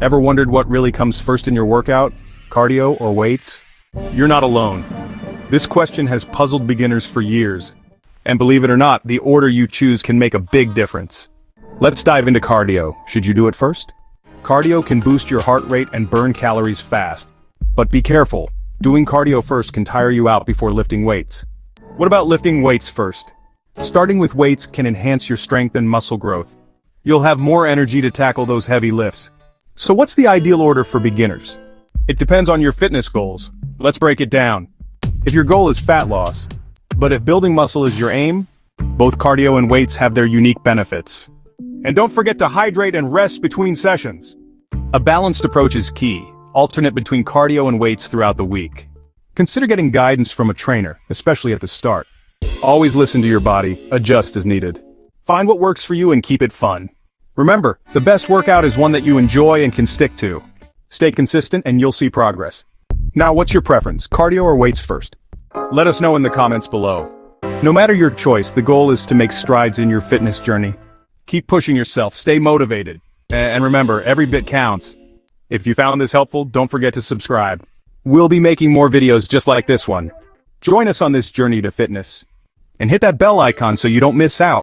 Ever wondered what really comes first in your workout? Cardio or weights? You're not alone. This question has puzzled beginners for years. And believe it or not, the order you choose can make a big difference. Let's dive into cardio. Should you do it first? Cardio can boost your heart rate and burn calories fast. But be careful. Doing cardio first can tire you out before lifting weights. What about lifting weights first? Starting with weights can enhance your strength and muscle growth. You'll have more energy to tackle those heavy lifts. So what's the ideal order for beginners? It depends on your fitness goals. Let's break it down. If your goal is fat loss, but if building muscle is your aim, both cardio and weights have their unique benefits. And don't forget to hydrate and rest between sessions. A balanced approach is key. Alternate between cardio and weights throughout the week. Consider getting guidance from a trainer, especially at the start. Always listen to your body, adjust as needed. Find what works for you and keep it fun. Remember, the best workout is one that you enjoy and can stick to. Stay consistent and you'll see progress. Now, what's your preference, cardio or weights first? Let us know in the comments below. No matter your choice, the goal is to make strides in your fitness journey. Keep pushing yourself, stay motivated. And remember, every bit counts. If you found this helpful, don't forget to subscribe. We'll be making more videos just like this one. Join us on this journey to fitness. And hit that bell icon so you don't miss out.